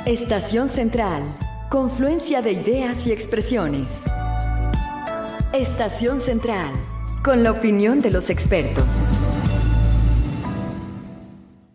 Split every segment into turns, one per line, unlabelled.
Estación Central, confluencia de ideas y expresiones. Estación Central, con la opinión de los expertos.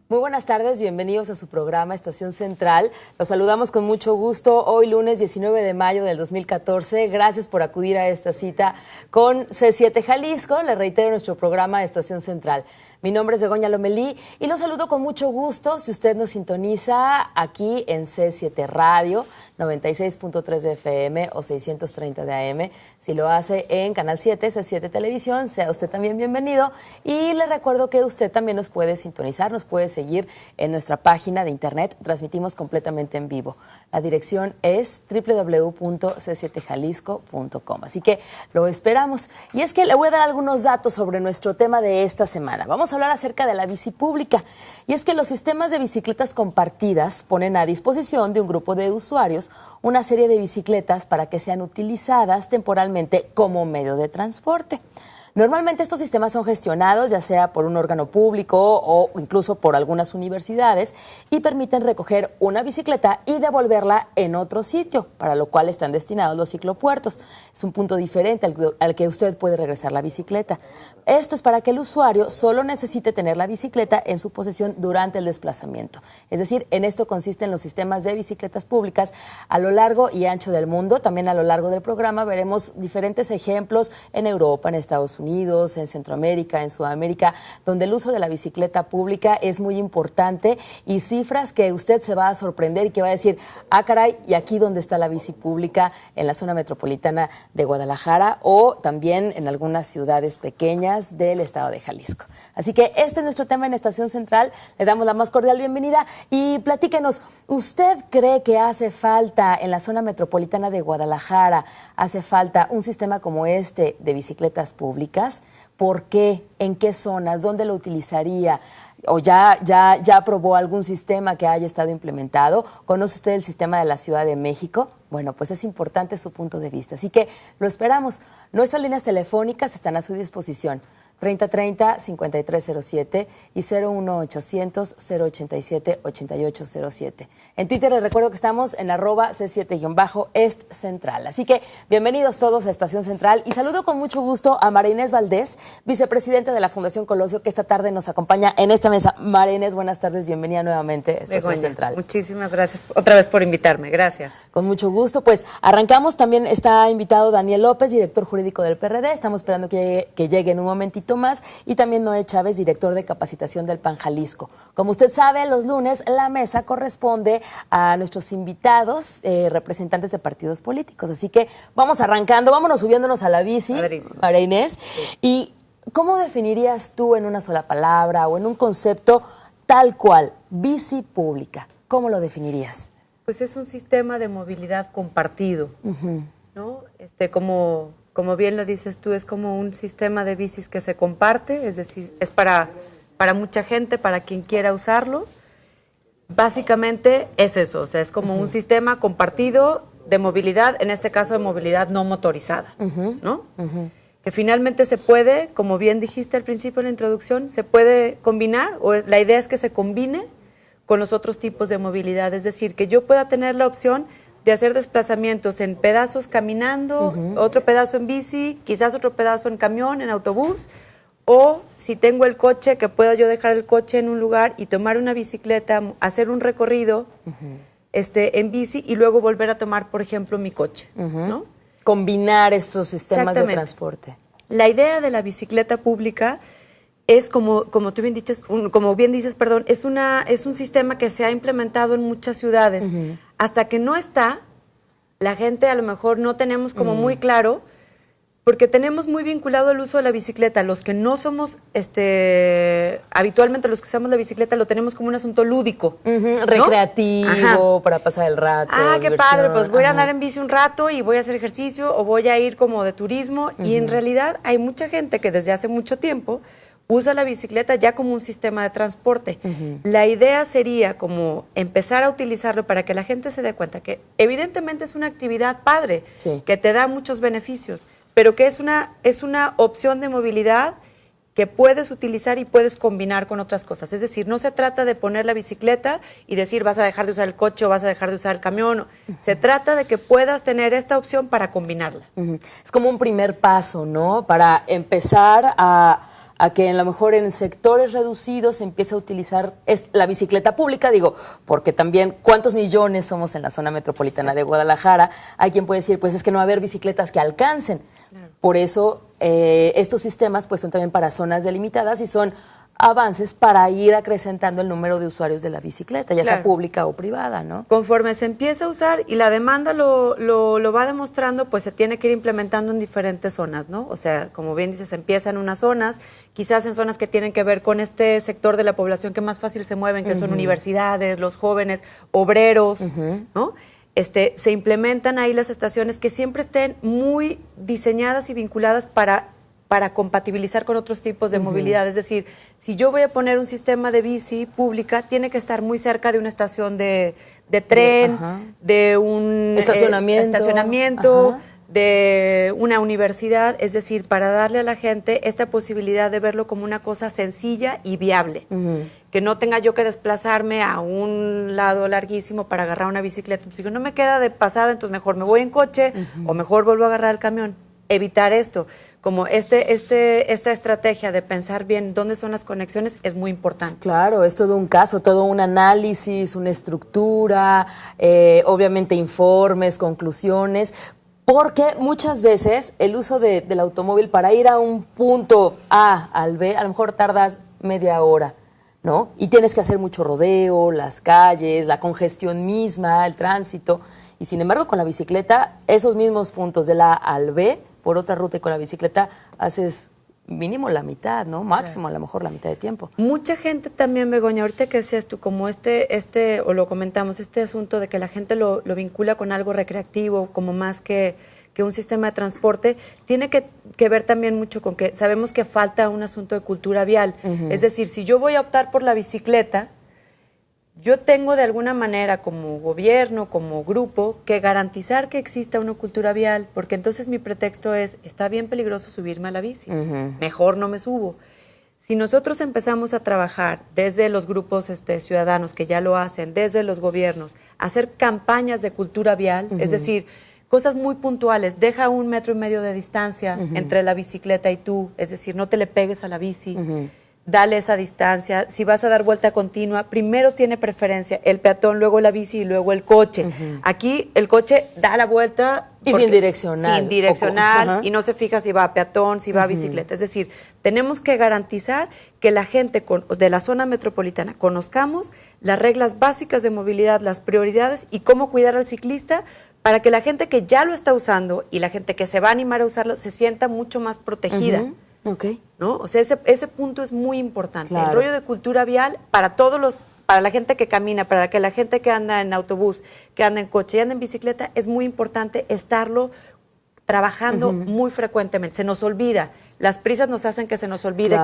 Muy buenas tardes, bienvenidos a su programa Estación Central. Los saludamos con mucho gusto hoy lunes 19 de mayo del 2014. Gracias por acudir a esta cita con C7 Jalisco. Les reitero nuestro programa Estación Central. Mi nombre es Begoña Lomelí y los saludo con mucho gusto si usted nos sintoniza aquí en C7 Radio, 96.3 de FM o 630 de AM. Si lo hace en Canal 7, C7 Televisión, sea usted también bienvenido. Y le recuerdo que usted también nos puede sintonizar, nos puede seguir en nuestra página de internet. Transmitimos completamente en vivo. La dirección es www.c7jalisco.com. Así que lo esperamos. Y es que le voy a dar algunos datos sobre nuestro tema de esta semana. Vamos a hablar acerca de la bici pública. Y es que los sistemas de bicicletas compartidas ponen a disposición de un grupo de usuarios una serie de bicicletas para que sean utilizadas temporalmente como medio de transporte. Normalmente estos sistemas son gestionados ya sea por un órgano público o incluso por algunas universidades y permiten recoger una bicicleta y devolverla en otro sitio, para lo cual están destinados los ciclopuertos. Es un punto diferente al que usted puede regresar la bicicleta. Esto es para que el usuario solo necesite tener la bicicleta en su posesión durante el desplazamiento. Es decir, en esto consisten los sistemas de bicicletas públicas a lo largo y ancho del mundo. También a lo largo del programa veremos diferentes ejemplos en Europa, en Estados Unidos, en Centroamérica, en Sudamérica, donde el uso de la bicicleta pública es muy importante y cifras que usted se va a sorprender y que va a decir, ah, caray, y aquí donde está la bici pública en la zona metropolitana de Guadalajara o también en algunas ciudades pequeñas del estado de Jalisco. Así que este es nuestro tema en Estación Central. Le damos la más cordial bienvenida y platíquenos, ¿usted cree que hace falta en la zona metropolitana de Guadalajara, hace falta un sistema como este de bicicletas públicas? ¿Por qué? ¿En qué zonas? ¿Dónde lo utilizaría? ¿O ya aprobó algún sistema que haya estado implementado? ¿Conoce usted el sistema de la Ciudad de México? Bueno, pues es importante su punto de vista. Así que lo esperamos. Nuestras líneas telefónicas están a su disposición. 3030-5307 y 01800-087-8807. En Twitter les recuerdo que estamos en @C7-EstCentral. Así que bienvenidos todos a Estación Central y saludo con mucho gusto a María Inés Valdés, vicepresidenta de la Fundación Colosio, que esta tarde nos acompaña en esta mesa. María Inés, buenas tardes, bienvenida nuevamente a Estación
Begoña,
Central.
Muchísimas gracias otra vez por invitarme, gracias.
Con mucho gusto, pues arrancamos. También está invitado Daniel López, director jurídico del PRD. Estamos esperando que llegue en un momentito más, y también Noé Chávez, director de capacitación del PAN Jalisco. Como usted sabe, los lunes la mesa corresponde a nuestros invitados, representantes de partidos políticos. Así que vamos arrancando, vámonos subiéndonos a la bici, María Inés. Sí. ¿Y cómo definirías tú en una sola palabra o en un concepto tal cual, bici pública? ¿Cómo lo definirías?
Pues es un sistema de movilidad compartido, ¿no? Como bien lo dices tú, es como un sistema de bicis que se comparte, es decir, es para mucha gente, para quien quiera usarlo. Básicamente es eso, o sea, es como un sistema compartido de movilidad, en este caso de movilidad no motorizada, ¿no? Que finalmente se puede, como bien dijiste al principio en la introducción, se puede combinar, o la idea es que se combine con los otros tipos de movilidad, es decir, que yo pueda tener la opción de hacer desplazamientos en pedazos caminando, otro pedazo en bici, quizás otro pedazo en camión, en autobús, o si tengo el coche, que pueda yo dejar el coche en un lugar y tomar una bicicleta, hacer un recorrido en bici y luego volver a tomar, por ejemplo, mi coche, ¿no?
Combinar estos sistemas de transporte.
La idea de la bicicleta pública es como tú bien dices, es un sistema que se ha implementado en muchas ciudades. Hasta que no está, la gente a lo mejor no tenemos como muy claro, porque tenemos muy vinculado el uso de la bicicleta. Los que no somos, habitualmente los que usamos la bicicleta lo tenemos como un asunto lúdico, ¿no?
Recreativo, para pasar el rato.
Ah, qué padre, pues voy a andar en bici un rato y voy a hacer ejercicio o voy a ir como de turismo. Y en realidad hay mucha gente que desde hace mucho tiempo usa la bicicleta ya como un sistema de transporte. La idea sería como empezar a utilizarlo para que la gente se dé cuenta que evidentemente es una actividad padre, que te da muchos beneficios, pero que es una opción de movilidad que puedes utilizar y puedes combinar con otras cosas. Es decir, no se trata de poner la bicicleta y decir vas a dejar de usar el coche o vas a dejar de usar el camión. Se trata de que puedas tener esta opción para combinarla.
Es como un primer paso, ¿no? Para empezar a que a lo mejor en sectores reducidos se empiece a utilizar la bicicleta pública, digo, porque también cuántos millones somos en la zona metropolitana de Guadalajara. Hay quien puede decir, pues es que no va a haber bicicletas que alcancen. Claro. Por eso estos sistemas pues son también para zonas delimitadas y son avances para ir acrecentando el número de usuarios de la bicicleta, ya sea pública o privada, ¿no?
Conforme se empieza a usar y la demanda lo va demostrando, pues se tiene que ir implementando en diferentes zonas, ¿no? O sea, como bien dices, empieza en unas zonas, quizás en zonas que tienen que ver con este sector de la población que más fácil se mueven, que son universidades, los jóvenes, obreros, ¿no? Se implementan ahí las estaciones que siempre estén muy diseñadas y vinculadas para compatibilizar con otros tipos de movilidad. Es decir, si yo voy a poner un sistema de bici pública, tiene que estar muy cerca de una estación de tren, de un estacionamiento, de una universidad, es decir, para darle a la gente esta posibilidad de verlo como una cosa sencilla y viable, que no tenga yo que desplazarme a un lado larguísimo para agarrar una bicicleta. Entonces, digo, no me queda de pasada, entonces mejor me voy en coche o mejor vuelvo a agarrar el camión. Evitar esto. Como esta estrategia de pensar bien dónde son las conexiones es muy importante.
Claro, es todo un caso, todo un análisis, una estructura, obviamente informes, conclusiones, porque muchas veces el uso del automóvil para ir a un punto A al B, a lo mejor tardas media hora, ¿no? Y tienes que hacer mucho rodeo, las calles, la congestión misma, el tránsito, y sin embargo con la bicicleta, esos mismos puntos de la A al B, por otra ruta y con la bicicleta haces mínimo la mitad, ¿no? Máximo, a lo mejor la mitad de tiempo.
Mucha gente también, Begoña, ahorita que decías tú, como o lo comentamos, este asunto de que la gente lo vincula con algo recreativo, como más que un sistema de transporte, tiene que ver también mucho con que sabemos que falta un asunto de cultura vial. Es decir, si yo voy a optar por la bicicleta, yo tengo de alguna manera como gobierno, como grupo, que garantizar que exista una cultura vial, porque entonces mi pretexto es, está bien peligroso subirme a la bici, mejor no me subo. Si nosotros empezamos a trabajar desde los grupos ciudadanos que ya lo hacen, desde los gobiernos, a hacer campañas de cultura vial, es decir, cosas muy puntuales, deja 1,5 metros de distancia entre la bicicleta y tú, es decir, no te le pegues a la bici, dale esa distancia. Si vas a dar vuelta continua, primero tiene preferencia el peatón, luego la bici y luego el coche. Aquí el coche da la vuelta
y sin direccional.
Sin direccional y no se fija si va a peatón, si va a bicicleta. Es decir, tenemos que garantizar que la gente de la zona metropolitana conozcamos las reglas básicas de movilidad, las prioridades y cómo cuidar al ciclista para que la gente que ya lo está usando y la gente que se va a animar a usarlo se sienta mucho más protegida. ¿No? O sea, ese punto es muy importante. Claro. El rollo de cultura vial para para la gente que camina, para que la gente que anda en autobús, que anda en coche y anda en bicicleta, es muy importante estarlo trabajando muy frecuentemente. Se nos olvida. Las prisas nos hacen que se nos olvide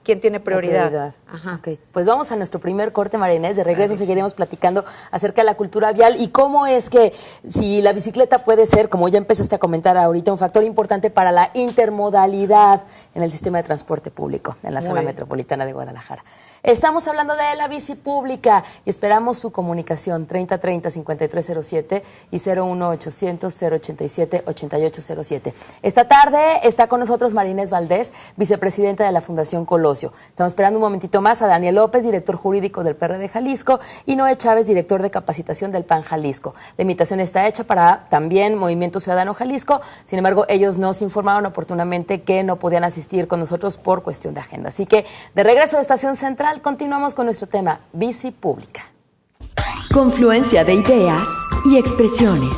quién tiene prioridad.
Okay. Pues vamos a nuestro primer corte, María Inés. De regreso seguiremos platicando acerca de la cultura vial y cómo es que si la bicicleta puede ser, como ya empezaste a comentar ahorita, un factor importante para la intermodalidad en el sistema de transporte público en la zona metropolitana de Guadalajara. Estamos hablando de la bici pública y esperamos su comunicación 3030-5307 y 01800-087-8807. Esta tarde está con nosotros María Inés Valdés, vicepresidenta de la Fundación Colosio. Estamos esperando un momentito más a Daniel López, director jurídico del PRD Jalisco, y Noé Chávez, director de capacitación del PAN Jalisco. La invitación está hecha para también Movimiento Ciudadano Jalisco, sin embargo, ellos nos informaron oportunamente que no podían asistir con nosotros por cuestión de agenda. Así que, de regreso a Estación Central, continuamos con nuestro tema, bici pública.
Confluencia de ideas y expresiones.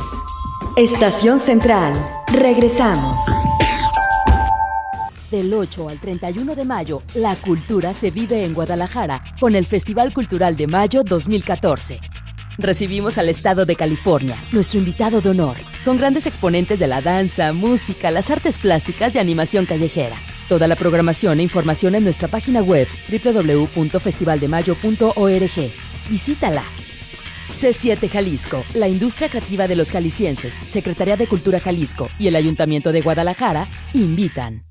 Estación Central. Regresamos. Del 8 al 31 de mayo, la cultura se vive en Guadalajara con el Festival Cultural de Mayo 2014. Recibimos al estado de California, nuestro invitado de honor, con grandes exponentes de la danza, música, las artes plásticas y animación callejera. Toda la programación e información en nuestra página web www.festivaldemayo.org. Visítala. C7 Jalisco, la industria creativa de los jaliscienses, Secretaría de Cultura Jalisco y el Ayuntamiento de Guadalajara invitan.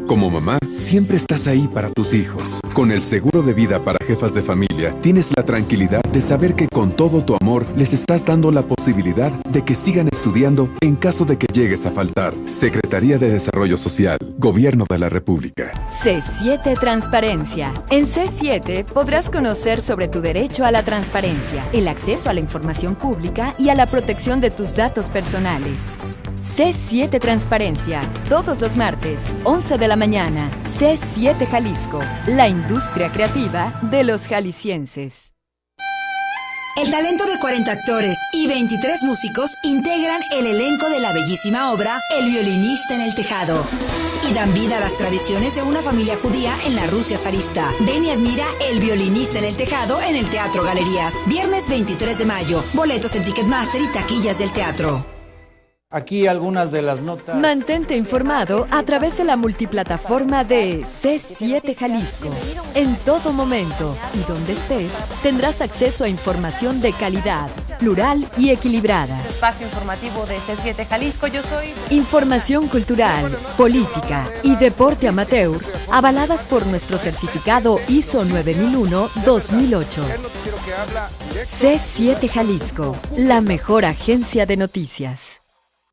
Como mamá, siempre estás ahí para tus hijos. Con el seguro de vida para jefas de familia, tienes la tranquilidad de saber que con todo tu amor les estás dando la posibilidad de que sigan estudiando en caso de que llegues a faltar. Secretaría de Desarrollo Social, Gobierno de la República.
C7 Transparencia. En C7 podrás conocer sobre tu derecho a la transparencia, el acceso a la información pública y a la protección de tus datos personales. C7 Transparencia, todos los martes, 11 de la mañana. C7 Jalisco, la industria creativa de los jaliscienses.
El talento de 40 actores y 23 músicos integran el elenco de la bellísima obra El violinista en el tejado y dan vida a las tradiciones de una familia judía en la Rusia zarista. Ven y admira El violinista en el tejado en el Teatro Galerías, viernes 23 de mayo. Boletos en Ticketmaster y taquillas del teatro.
Aquí algunas de las notas.
Mantente informado a través de la multiplataforma de C7 Jalisco. En todo momento y donde estés, tendrás acceso a información de calidad, plural y equilibrada.
Espacio informativo de C7 Jalisco, yo soy...
Información cultural, política y deporte amateur, avaladas por nuestro certificado ISO 9001-2008. C7 Jalisco, la mejor agencia de noticias.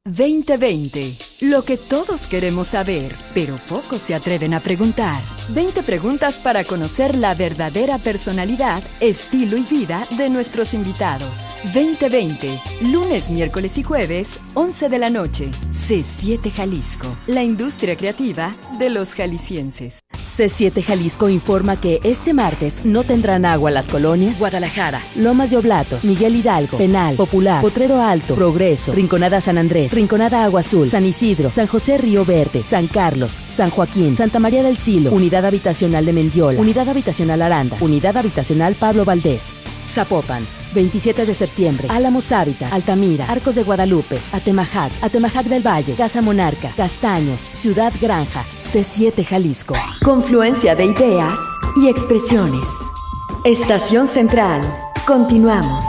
2020. Lo que todos queremos saber, pero pocos se atreven a preguntar. 20 preguntas para conocer la verdadera personalidad, estilo y vida de nuestros invitados. 2020. Lunes, miércoles y jueves, 11 de la noche. C7 Jalisco, la industria creativa de los jaliscienses.
C7 Jalisco informa que este martes no tendrán agua las colonias Guadalajara, Lomas de Oblatos, Miguel Hidalgo, Penal, Popular, Potrero Alto, Progreso, Rinconada San Andrés, Rinconada Agua Azul, San Isidro, San José Río Verde, San Carlos, San Joaquín, Santa María del Silo, Unidad Habitacional de Mendiola, Unidad Habitacional Arandas, Unidad Habitacional Pablo Valdés, Zapopan, 27 de septiembre, Álamos Hábitat, Altamira, Arcos de Guadalupe, Atemajac, Atemajac del Valle, Casa Monarca, Castaños, Ciudad Granja, C7 Jalisco.
Confluencia de ideas y expresiones. Estación Central. Continuamos.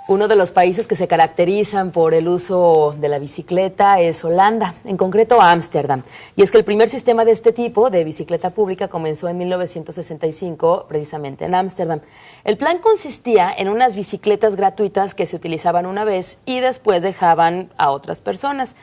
Uno de los países que se caracterizan por el uso de la bicicleta es Holanda, en concreto Ámsterdam. Y es que el primer sistema de este tipo de bicicleta pública comenzó en 1965, precisamente en Ámsterdam. El plan consistía en unas bicicletas gratuitas que se utilizaban una vez y después dejaban a otras personas.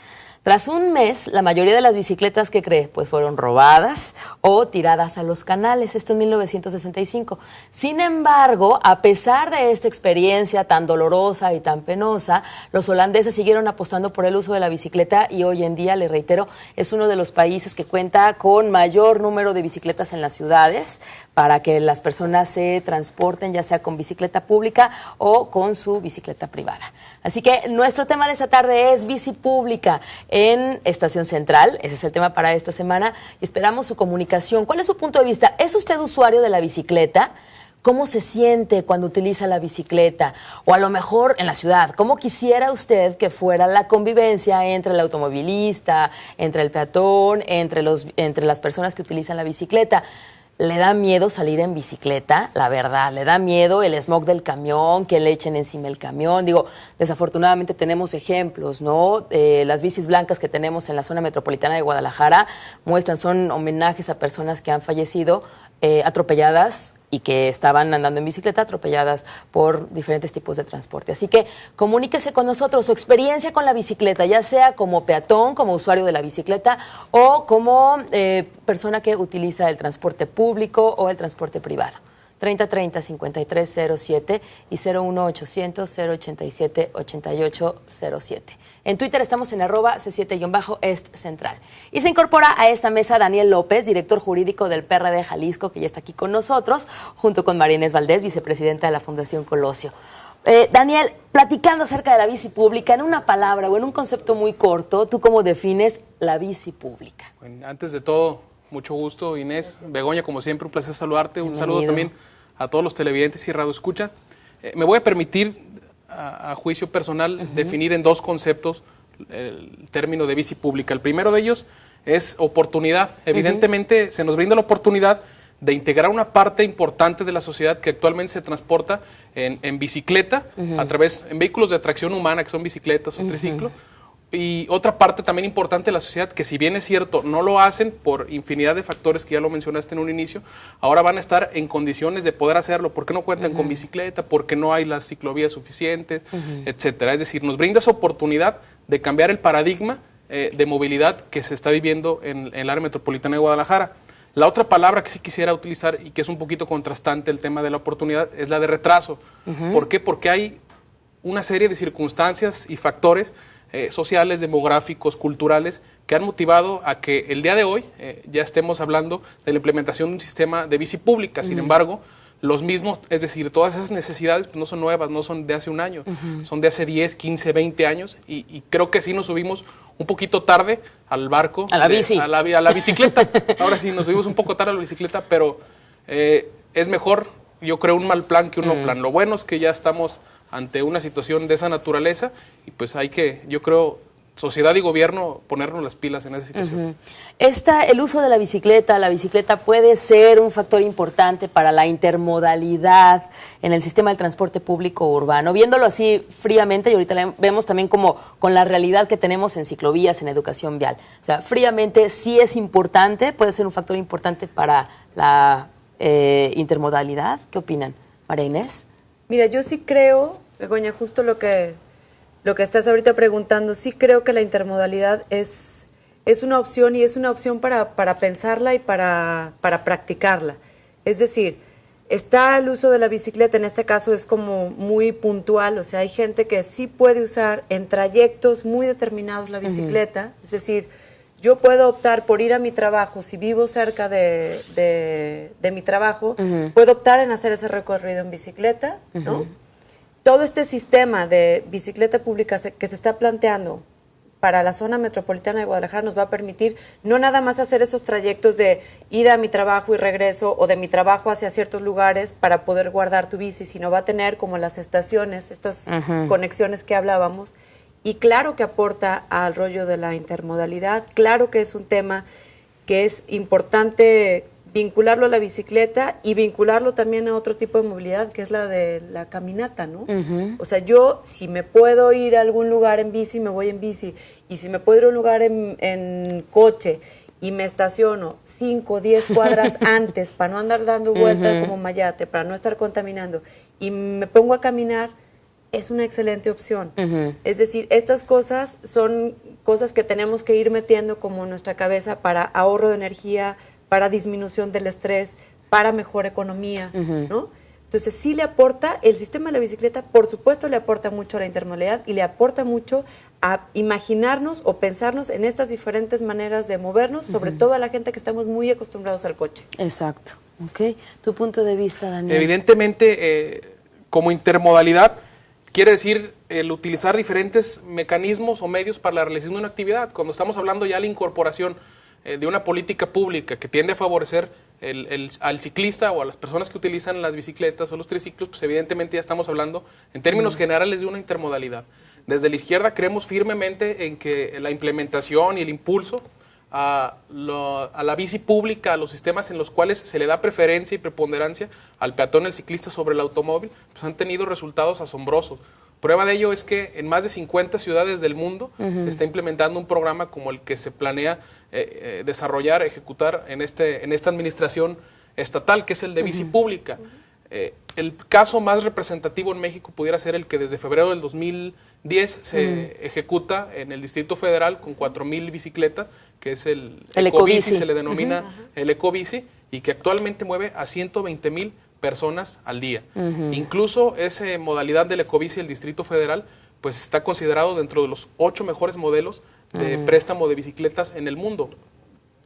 Tras un mes, la mayoría de las bicicletas, ¿qué cree? Pues fueron robadas o tiradas a los canales, esto en 1965. Sin embargo, a pesar de esta experiencia tan dolorosa y tan penosa, los holandeses siguieron apostando por el uso de la bicicleta y hoy en día, le reitero, es uno de los países que cuenta con mayor número de bicicletas en las ciudades para que las personas se transporten, ya sea con bicicleta pública o con su bicicleta privada. Así que nuestro tema de esta tarde es bici pública en Estación Central. Ese es el tema para esta semana y esperamos su comunicación. ¿Cuál es su punto de vista? ¿Es usted usuario de la bicicleta? ¿Cómo se siente cuando utiliza la bicicleta? O a lo mejor en la ciudad, ¿cómo quisiera usted que fuera la convivencia entre el automovilista, entre el peatón, entre las personas que utilizan la bicicleta? ¿Le da miedo salir en bicicleta? La verdad, ¿le da miedo el smog del camión, que le echen encima el camión? Digo, desafortunadamente tenemos ejemplos, ¿no? Las bicis blancas que tenemos en la zona metropolitana de Guadalajara son homenajes a personas que han fallecido atropelladas y que estaban andando en bicicleta, atropelladas por diferentes tipos de transporte. Así que comuníquese con nosotros su experiencia con la bicicleta, ya sea como peatón, como usuario de la bicicleta o como persona que utiliza el transporte público o el transporte privado. 3030-5307 y 01800-087-8807. En Twitter estamos en @C7-Est Central. Y se incorpora a esta mesa Daniel López, director jurídico del PRD Jalisco, que ya está aquí con nosotros, junto con María Inés Valdés, vicepresidenta de la Fundación Colosio. Daniel, platicando acerca de la bici pública, en una palabra o en un concepto muy corto, ¿tú cómo defines la bici pública?
Bueno, antes de todo, mucho gusto, Inés. Begoña, como siempre, un placer saludarte. Bienvenido. Un saludo también a todos los televidentes y radioescuchas. Me voy a permitir, a juicio personal, definir en dos conceptos el término de bici pública. El primero de ellos es oportunidad. Evidentemente, se nos brinda la oportunidad de integrar una parte importante de la sociedad que actualmente se transporta en bicicleta, en vehículos de tracción humana, que son bicicletas o triciclos, Y otra parte también importante de la sociedad, que si bien es cierto, no lo hacen por infinidad de factores que ya lo mencionaste en un inicio, ahora van a estar en condiciones de poder hacerlo. ¿Por qué no cuentan con bicicleta? ¿Por qué no hay las ciclovías suficientes? Etcétera. Es decir, nos brinda esa oportunidad de cambiar el paradigma de movilidad que se está viviendo en el área metropolitana de Guadalajara. La otra palabra que sí quisiera utilizar y que es un poquito contrastante el tema de la oportunidad es la de retraso. ¿Por qué? Porque hay una serie de circunstancias y factores sociales, demográficos, culturales, que han motivado a que el día de hoy ya estemos hablando de la implementación de un sistema de bici pública. Sin embargo, los mismos, es decir, todas esas necesidades pues, no son nuevas, no son de hace un año, son de hace 10, 15, 20 años y creo que sí nos subimos un poquito tarde al barco.
A la bici.
A la bicicleta. Ahora sí, nos subimos un poco tarde a la bicicleta, pero es mejor, yo creo, un mal plan que un no plan. Lo bueno es que ya estamos ante una situación de esa naturaleza y pues hay que, yo creo, sociedad y gobierno ponernos las pilas en esa situación.
El uso de la bicicleta puede ser un factor importante para la intermodalidad en el sistema del transporte público urbano. Viéndolo así fríamente, y ahorita vemos también como con la realidad que tenemos en ciclovías, en educación vial. O sea, fríamente sí es importante, puede ser un factor importante para la intermodalidad. ¿Qué opinan? María Inés.
Mira, yo sí creo, Begoña, justo lo que estás ahorita preguntando, sí creo que la intermodalidad es una opción y es una opción para pensarla y para practicarla. Es decir, está el uso de la bicicleta, en este caso es como muy puntual, o sea, hay gente que sí puede usar en trayectos muy determinados la bicicleta, es decir, yo puedo optar por ir a mi trabajo, si vivo cerca de mi trabajo, puedo optar en hacer ese recorrido en bicicleta, ¿no? Todo este sistema de bicicleta pública que se está planteando para la zona metropolitana de Guadalajara nos va a permitir no nada más hacer esos trayectos de ir a mi trabajo y regreso o de mi trabajo hacia ciertos lugares para poder guardar tu bici, sino va a tener como las estaciones, estas conexiones que hablábamos. Y claro que aporta al rollo de la intermodalidad, claro que es un tema que es importante vincularlo a la bicicleta y vincularlo también a otro tipo de movilidad, que es la de la caminata, ¿no? O sea, yo si me puedo ir a algún lugar en bici, me voy en bici, y si me puedo ir a un lugar en coche y me estaciono 5 o 10 cuadras antes para no andar dando vueltas como mayate, para no estar contaminando, y me pongo a caminar, es una excelente opción. Es decir, estas cosas son cosas que tenemos que ir metiendo como en nuestra cabeza para ahorro de energía, para disminución del estrés, para mejor economía, ¿no? Entonces sí le aporta, el sistema de la bicicleta por supuesto le aporta mucho a la intermodalidad y le aporta mucho a imaginarnos o pensarnos en estas diferentes maneras de movernos, sobre todo a la gente que estamos muy acostumbrados al coche.
Exacto. Ok. ¿Tu punto de vista, Daniel?
Evidentemente, como intermodalidad, quiere decir el utilizar diferentes mecanismos o medios para la realización de una actividad. Cuando estamos hablando ya de la incorporación de una política pública que tiende a favorecer al ciclista o a las personas que utilizan las bicicletas o los triciclos, pues evidentemente ya estamos hablando en términos generales de una intermodalidad. Desde la izquierda creemos firmemente en que la implementación y el impulso a la bici pública, a los sistemas en los cuales se le da preferencia y preponderancia al peatón y al ciclista sobre el automóvil, pues han tenido resultados asombrosos. Prueba de ello es que en más de 50 ciudades del mundo se está implementando un programa como el que se planea desarrollar, ejecutar en esta administración estatal, que es el de bici pública. El caso más representativo en México pudiera ser el que desde febrero del 2010 se ejecuta en el Distrito Federal con 4,000 bicicletas, que es el Ecobici, se le denomina el Ecobici, y que actualmente mueve a 120,000 personas al día. Incluso esa modalidad del Ecobici del Distrito Federal pues está considerado dentro de los 8 mejores modelos de préstamo de bicicletas en el mundo.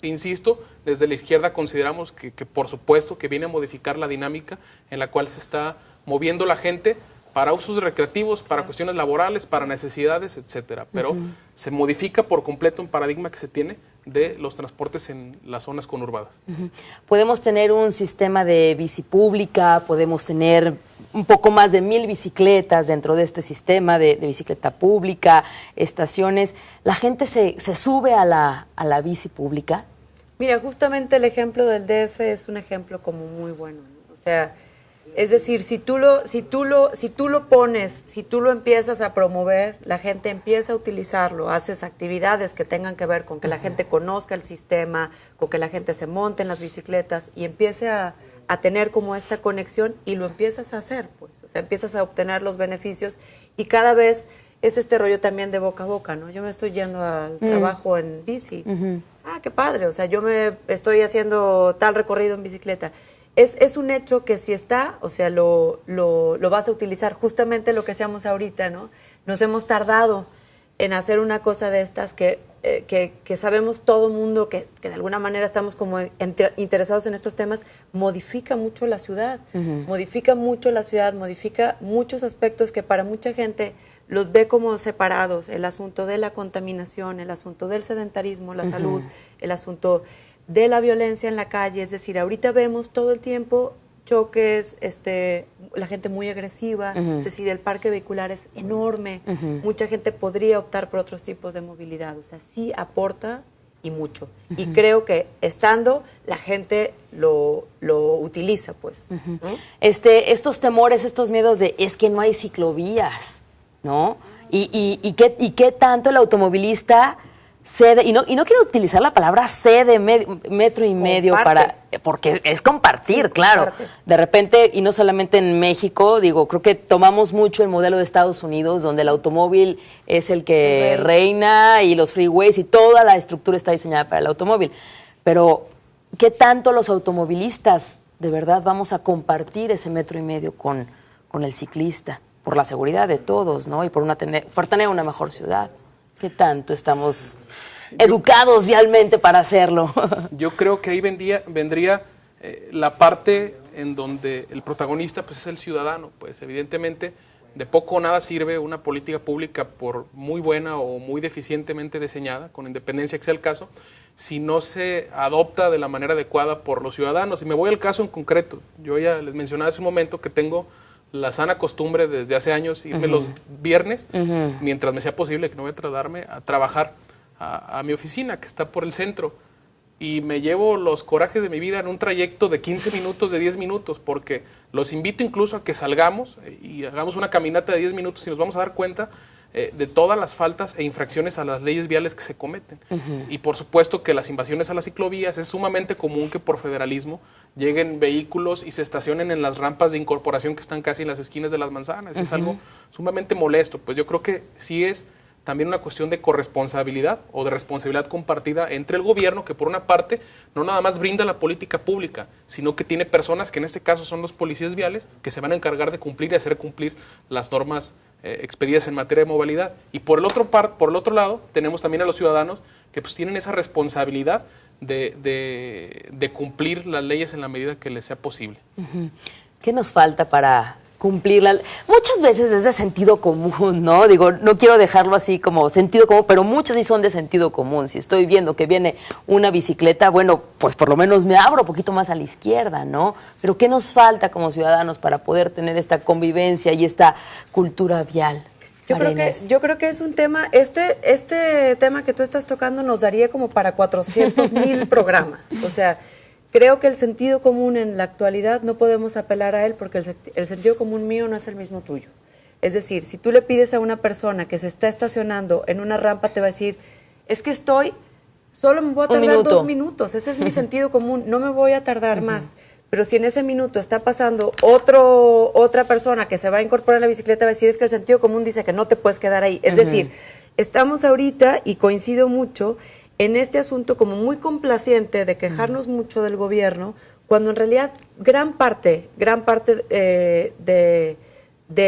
Insisto, desde la izquierda consideramos que por supuesto que viene a modificar la dinámica en la cual se está moviendo la gente para usos recreativos, para cuestiones laborales, para necesidades, etcétera. Pero se modifica por completo un paradigma que se tiene de los transportes en las zonas conurbadas.
Podemos tener un sistema de bici pública, podemos tener un poco más de 1,000 bicicletas dentro de este sistema de bicicleta pública, estaciones. ¿La gente se sube a la bici pública?
Mira, justamente el ejemplo del DF es un ejemplo como muy bueno, ¿no? O sea, Es decir, si tú lo pones, si tú lo empiezas a promover, la gente empieza a utilizarlo, haces actividades que tengan que ver con que la gente conozca el sistema, con que la gente se monte en las bicicletas y empiece a tener como esta conexión y lo empiezas a hacer, pues, o sea, empiezas a obtener los beneficios y cada vez es este rollo también de boca a boca, ¿no? Yo me estoy yendo al trabajo en bici. Ah, qué padre, o sea, yo me estoy haciendo tal recorrido en bicicleta. Es un hecho que si está, o sea, lo vas a utilizar, justamente lo que hacíamos ahorita, ¿no? Nos hemos tardado en hacer una cosa de estas que sabemos todo mundo que de alguna manera estamos como interesados en estos temas, modifica mucho la ciudad, modifica muchos aspectos que para mucha gente los ve como separados, el asunto de la contaminación, el asunto del sedentarismo, la salud, el asunto de la violencia en la calle, es decir, ahorita vemos todo el tiempo choques, la gente muy agresiva, es decir, el parque vehicular es enorme, mucha gente podría optar por otros tipos de movilidad, o sea, sí aporta y mucho. Y creo que estando, la gente lo utiliza, pues. ¿No?
Estos temores, estos miedos de es que no hay ciclovías, ¿no? Y qué tanto el automovilista cede, y no quiero utilizar la palabra cede metro y medio porque es compartir, claro. De repente, y no solamente en México, digo, creo que tomamos mucho el modelo de Estados Unidos, donde el automóvil es el que reina y los freeways y toda la estructura está diseñada para el automóvil. Pero, ¿qué tanto los automovilistas de verdad vamos a compartir ese metro y medio con el ciclista? Por la seguridad de todos, ¿no? Y por tener una mejor ciudad. ¿Qué tanto estamos educados vialmente para hacerlo?
Yo creo que ahí vendría la parte en donde el protagonista pues, es el ciudadano. Pues evidentemente de poco o nada sirve una política pública por muy buena o muy deficientemente diseñada, con independencia que sea el caso, si no se adopta de la manera adecuada por los ciudadanos. Y me voy al caso en concreto. Yo ya les mencionaba hace un momento que tengo la sana costumbre desde hace años irme los viernes, mientras me sea posible, que no voy a trasladarme a trabajar a mi oficina, que está por el centro, y me llevo los corajes de mi vida en un trayecto de 15 minutos, de 10 minutos, porque los invito incluso a que salgamos y hagamos una caminata de 10 minutos y nos vamos a dar cuenta de todas las faltas e infracciones a las leyes viales que se cometen. Y por supuesto que las invasiones a las ciclovías, es sumamente común que por federalismo lleguen vehículos y se estacionen en las rampas de incorporación que están casi en las esquinas de las manzanas. Es algo sumamente molesto. Pues yo creo que sí es también una cuestión de corresponsabilidad o de responsabilidad compartida entre el gobierno, que por una parte no nada más brinda la política pública, sino que tiene personas, que en este caso son los policías viales, que se van a encargar de cumplir y hacer cumplir las normas expedidas en materia de movilidad. Y por el otro lado, tenemos también a los ciudadanos que pues tienen esa responsabilidad de cumplir las leyes en la medida que les sea posible.
¿Qué nos falta para cumplirla? Muchas veces es de sentido común, ¿no? Digo, no quiero dejarlo así como sentido común, pero muchas sí son de sentido común. Si estoy viendo que viene una bicicleta, bueno, pues por lo menos me abro un poquito más a la izquierda, ¿no? Pero ¿qué nos falta como ciudadanos para poder tener esta convivencia y esta cultura vial?
Yo creo que es un tema, este tema que tú estás tocando nos daría como para 400,000 programas. O sea, creo que el sentido común en la actualidad no podemos apelar a él porque el sentido común mío no es el mismo tuyo. Es decir, si tú le pides a una persona que se está estacionando en una rampa, te va a decir, es que solo me voy a tardar 2 minutos, ese es mi sentido común, no me voy a tardar más. Pero si en ese minuto está pasando otra persona que se va a incorporar a la bicicleta, va a decir, es que el sentido común dice que no te puedes quedar ahí. Es decir, estamos ahorita, y coincido mucho, en este asunto como muy complaciente de quejarnos mucho del gobierno, cuando en realidad gran parte de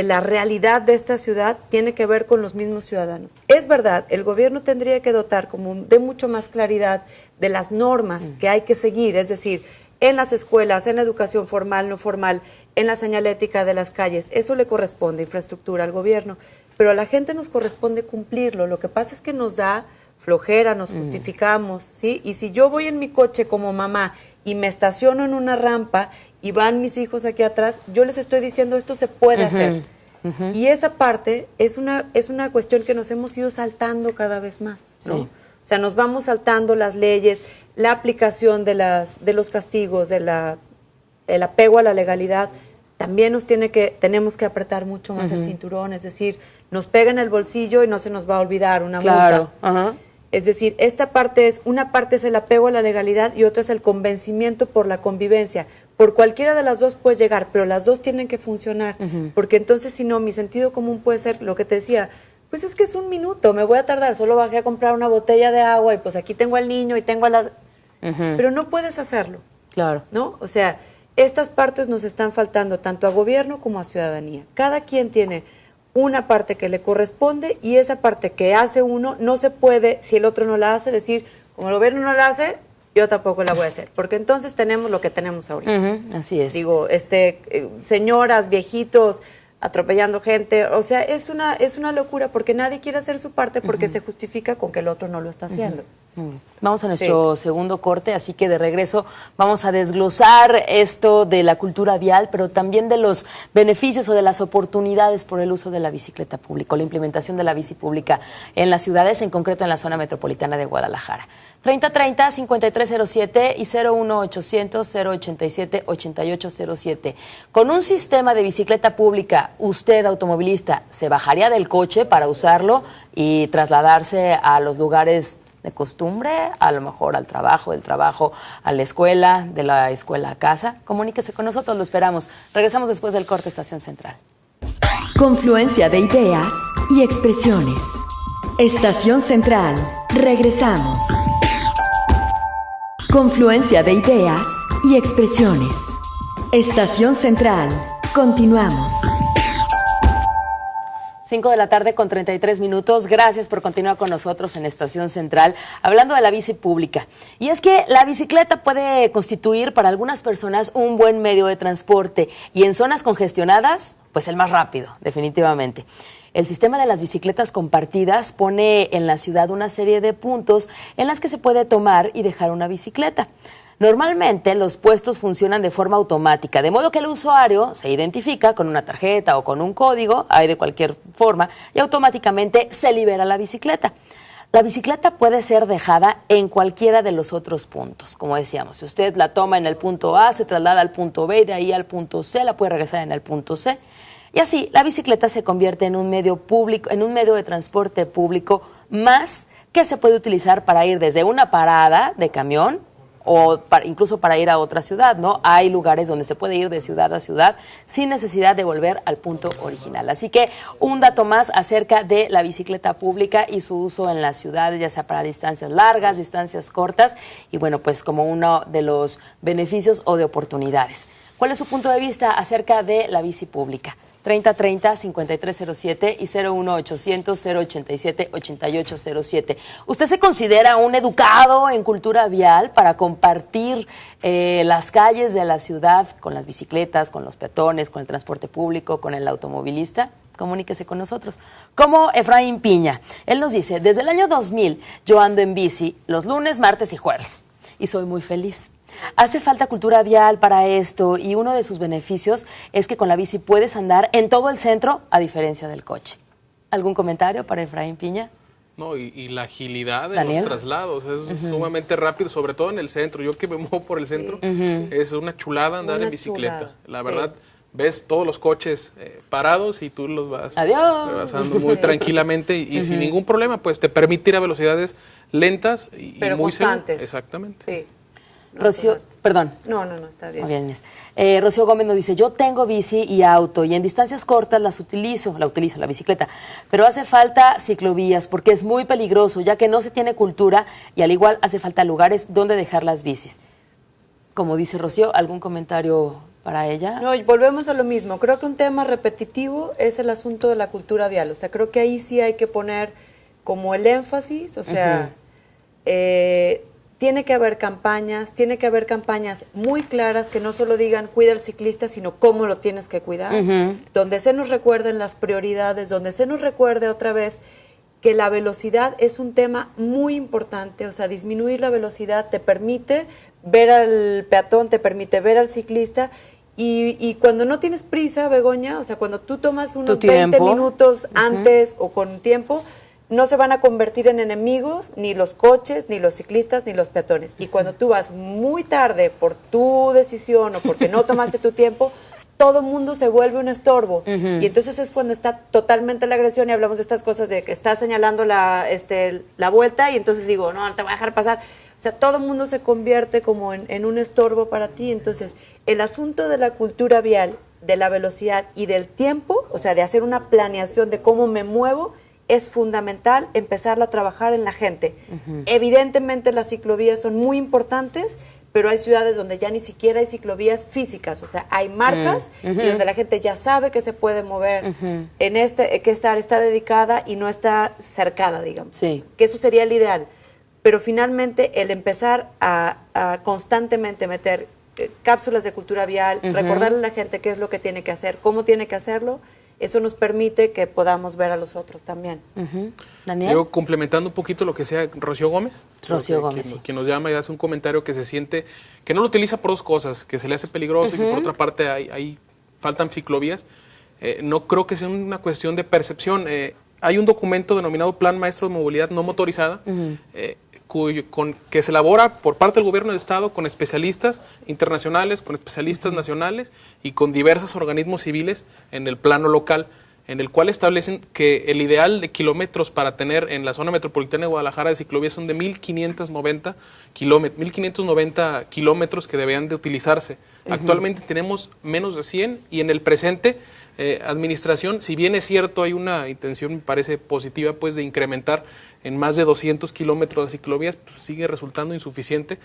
la realidad de esta ciudad tiene que ver con los mismos ciudadanos. Es verdad, el gobierno tendría que dotar como de mucho más claridad de las normas que hay que seguir, es decir, en las escuelas, en la educación formal, no formal, en la señalética de las calles. Eso le corresponde, infraestructura, al gobierno. Pero a la gente nos corresponde cumplirlo. Lo que pasa es que nos da flojera, nos justificamos, ¿sí? Y si yo voy en mi coche como mamá y me estaciono en una rampa y van mis hijos aquí atrás, yo les estoy diciendo esto se puede hacer. Y esa parte es una cuestión que nos hemos ido saltando cada vez más, ¿no? Sí. O sea, nos vamos saltando las leyes, la aplicación de los castigos, el apego a la legalidad, también tenemos que apretar mucho más el cinturón, es decir, nos pega en el bolsillo y no se nos va a olvidar una multa. Ajá. Es decir, una parte es el apego a la legalidad y otra es el convencimiento por la convivencia. Por cualquiera de las dos puedes llegar, pero las dos tienen que funcionar, porque entonces si no, mi sentido común puede ser lo que te decía, pues es que es un minuto, me voy a tardar, solo bajé a comprar una botella de agua y pues aquí tengo al niño y tengo a las... Pero no puedes hacerlo, ¿no? O sea, estas partes nos están faltando tanto a gobierno como a ciudadanía. Cada quien tiene una parte que le corresponde y esa parte que hace uno no se puede, si el otro no la hace, decir, como el gobierno no la hace, yo tampoco la voy a hacer, porque entonces tenemos lo que tenemos ahorita.
Así es.
Digo, señoras, viejitos, atropellando gente, o sea, es una locura porque nadie quiere hacer su parte porque se justifica con que el otro no lo está haciendo.
Vamos a nuestro segundo corte, así que de regreso vamos a desglosar esto de la cultura vial, pero también de los beneficios o de las oportunidades por el uso de la bicicleta pública, la implementación de la bici pública en las ciudades, en concreto en la zona metropolitana de Guadalajara. 3030-5307 y 01800-087-8807. Con un sistema de bicicleta pública, usted, automovilista, ¿se bajaría del coche para usarlo y trasladarse a los lugares de costumbre, a lo mejor al trabajo, del trabajo a la escuela, de la escuela a casa? Comuníquese con nosotros, lo esperamos. Regresamos después del corte, Estación Central.
Confluencia de ideas y expresiones. Estación Central. Regresamos. Confluencia de ideas y expresiones. Estación Central. Continuamos.
5 de la tarde con 33 minutos. Gracias por continuar con nosotros en Estación Central, hablando de la bici pública. Y es que la bicicleta puede constituir para algunas personas un buen medio de transporte y en zonas congestionadas, pues el más rápido, definitivamente. El sistema de las bicicletas compartidas pone en la ciudad una serie de puntos en las que se puede tomar y dejar una bicicleta. Normalmente los puestos funcionan de forma automática, de modo que el usuario se identifica con una tarjeta o con un código, hay de cualquier forma, y automáticamente se libera la bicicleta. La bicicleta puede ser dejada en cualquiera de los otros puntos. Como decíamos, si usted la toma en el punto A, se traslada al punto B y de ahí al punto C, la puede regresar en el punto C. Y así, la bicicleta se convierte en un medio público, en un medio de transporte público más que se puede utilizar para ir desde una parada de camión o incluso para ir a otra ciudad, ¿no? Hay lugares donde se puede ir de ciudad a ciudad sin necesidad de volver al punto original. Así que un dato más acerca de la bicicleta pública y su uso en las ciudades, ya sea para distancias largas, distancias cortas, y bueno, pues como uno de los beneficios o de oportunidades. ¿Cuál es su punto de vista acerca de la bici pública? 3030-5307 y 01800-087-8807. ¿Usted se considera un educado en cultura vial para compartir las calles de la ciudad con las bicicletas, con los peatones, con el transporte público, con el automovilista? Comuníquese con nosotros. Como Efraín Piña, él nos dice, desde el año 2000 yo ando en bici los lunes, martes y jueves y soy muy feliz. Hace falta cultura vial para esto y uno de sus beneficios es que con la bici puedes andar en todo el centro a diferencia del coche. ¿Algún comentario para Efraín Piña?
No, y la agilidad de
¿Daniel?
los traslados es sumamente rápido, sobre todo en el centro. Yo que me muevo por el centro, es una chulada andar en bicicleta. La verdad, ves todos los coches parados y tú los vas rebasando muy tranquilamente y sin ningún problema, pues te permite ir a velocidades lentas y muy
constantes.
Exactamente.
Sí.
Rocío, perdón.
No, está bien.
Muy bien, Inés. Rocío Gómez nos dice, yo tengo bici y auto y en distancias cortas la utilizo, la bicicleta, pero hace falta ciclovías porque es muy peligroso ya que no se tiene cultura y al igual hace falta lugares donde dejar las bicis. Como dice Rocío, ¿algún comentario para ella?
No, volvemos a lo mismo. Creo que un tema repetitivo es el asunto de la cultura vial. O sea, creo que ahí sí hay que poner como el énfasis, o sea, tiene que haber campañas muy claras que no solo digan cuida al ciclista, sino cómo lo tienes que cuidar, donde se nos recuerden las prioridades, donde se nos recuerde otra vez que la velocidad es un tema muy importante, o sea, disminuir la velocidad te permite ver al peatón, te permite ver al ciclista y cuando no tienes prisa, Begoña, o sea, cuando tú tomas unos 20 minutos antes o con tiempo, no se van a convertir en enemigos ni los coches, ni los ciclistas, ni los peatones. Y cuando tú vas muy tarde por tu decisión o porque no tomaste tu tiempo, todo mundo se vuelve un estorbo. Y entonces es cuando está totalmente la agresión y hablamos de estas cosas de que está señalando la vuelta y entonces digo, no te voy a dejar pasar. O sea, todo mundo se convierte como en un estorbo para ti. Entonces, el asunto de la cultura vial, de la velocidad y del tiempo, o sea, de hacer una planeación de cómo me muevo, es fundamental empezarla a trabajar en la gente. Evidentemente las ciclovías son muy importantes, pero hay ciudades donde ya ni siquiera hay ciclovías físicas, o sea, hay marcas y donde la gente ya sabe que se puede mover en que está dedicada y no está cercada, digamos. Sí. Que eso sería el ideal. Pero finalmente el empezar a constantemente meter cápsulas de cultura vial, recordarle a la gente qué es lo que tiene que hacer, cómo tiene que hacerlo, eso nos permite que podamos ver a los otros también.
Daniel.
Yo complementando un poquito lo que sea Rocío Gómez.
Rocío Gómez,
quien nos llama y hace un comentario que se siente, que no lo utiliza por dos cosas, que se le hace peligroso y que por otra parte hay faltan ciclovías. No creo que sea una cuestión de percepción. Hay un documento denominado Plan Maestro de Movilidad No Motorizada, que se elabora por parte del gobierno del estado con especialistas internacionales, con especialistas nacionales y con diversos organismos civiles en el plano local, en el cual establecen que el ideal de kilómetros para tener en la zona metropolitana de Guadalajara de ciclovías son de 1.590 kilómetros que deberían de utilizarse. Actualmente tenemos menos de 100 y en el presente administración, si bien es cierto hay una intención, me parece positiva, pues de incrementar en más de 200 kilómetros de ciclovías, pues sigue resultando insuficiente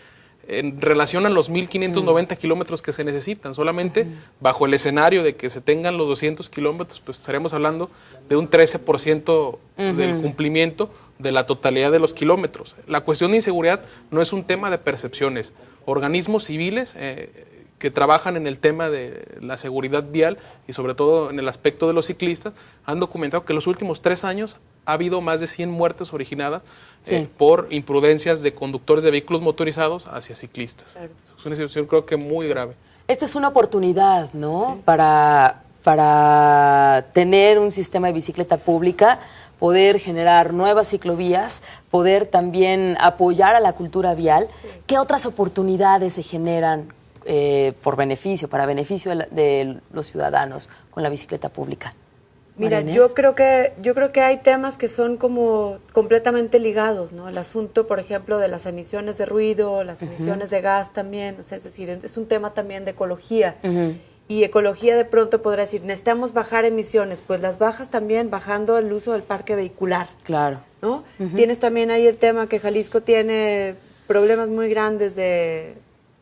en relación a los 1.590 kilómetros que se necesitan. Solamente bajo el escenario de que se tengan los 200 kilómetros, pues estaremos hablando de un 13% del cumplimiento de la totalidad de los kilómetros. La cuestión de inseguridad no es un tema de percepciones. Organismos civiles que trabajan en el tema de la seguridad vial y sobre todo en el aspecto de los ciclistas, han documentado que en los últimos 3 años ha habido más de 100 muertes originadas por imprudencias de conductores de vehículos motorizados hacia ciclistas. Claro. Es una situación creo que muy grave.
Esta es una oportunidad, ¿no? Sí. Para tener un sistema de bicicleta pública, poder generar nuevas ciclovías, poder también apoyar a la cultura vial. Sí. ¿Qué otras oportunidades se generan para beneficio de los ciudadanos con la bicicleta pública?
Mira, yo creo que hay temas que son como completamente ligados, ¿no? El asunto, por ejemplo, de las emisiones de ruido, las emisiones de gas también, o sea, es decir, es un tema también de ecología. Y ecología de pronto podrá decir, necesitamos bajar emisiones, pues las bajas también bajando el uso del parque vehicular. Claro. ¿No? Tienes también ahí el tema que Jalisco tiene problemas muy grandes de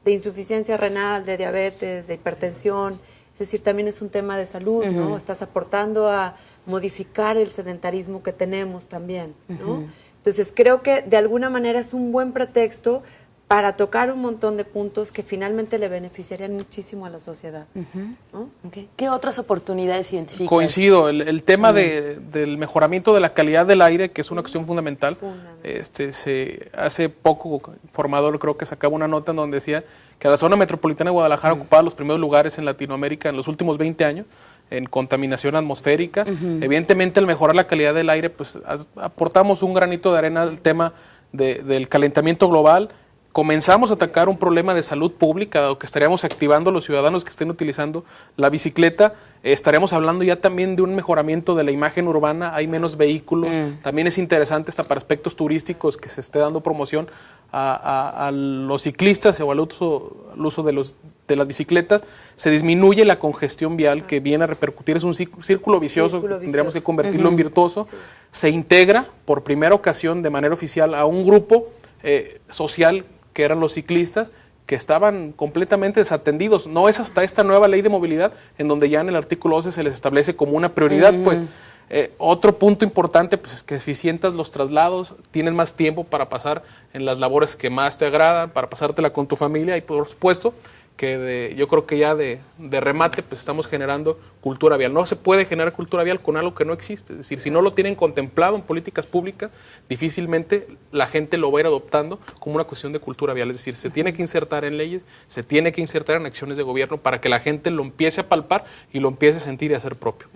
insuficiencia renal, de diabetes, de hipertensión. Es decir, también es un tema de salud, ¿no? Estás aportando a modificar el sedentarismo que tenemos también, ¿no? Entonces, creo que de alguna manera es un buen pretexto para tocar un montón de puntos que finalmente le beneficiarían muchísimo a la sociedad, ¿no?
¿Qué otras oportunidades identificas?
Coincido, el tema del mejoramiento de la calidad del aire, que es una cuestión fundamental. Hace poco, Formador creo que sacaba una nota en donde decía que la zona metropolitana de Guadalajara ocupaba los primeros lugares en Latinoamérica en los últimos 20 años en contaminación atmosférica. Evidentemente, al mejorar la calidad del aire, pues aportamos un granito de arena al tema del calentamiento global. Comenzamos a atacar un problema de salud pública, dado que estaríamos activando a los ciudadanos que estén utilizando la bicicleta. Estaríamos hablando ya también de un mejoramiento de la imagen urbana, hay menos vehículos. También es interesante hasta para aspectos turísticos que se esté dando promoción a los ciclistas o al uso de las bicicletas. Se disminuye la congestión vial que viene a repercutir, es un círculo vicioso, tendríamos que convertirlo en virtuoso. Se integra por primera ocasión de manera oficial a un grupo social que eran los ciclistas, que estaban completamente desatendidos. No es hasta esta nueva ley de movilidad en donde ya en el artículo 12 se les establece como una prioridad. Pues otro punto importante pues, es que eficientas los traslados, tienes más tiempo para pasar en las labores que más te agradan, para pasártela con tu familia y por supuesto que yo creo que ya de remate pues estamos generando cultura vial. No se puede generar cultura vial con algo que no existe. Es decir, si no lo tienen contemplado en políticas públicas, difícilmente la gente lo va a ir adoptando como una cuestión de cultura vial. Es decir, se tiene que insertar en leyes, se tiene que insertar en acciones de gobierno para que la gente lo empiece a palpar y lo empiece a sentir y a hacer propio.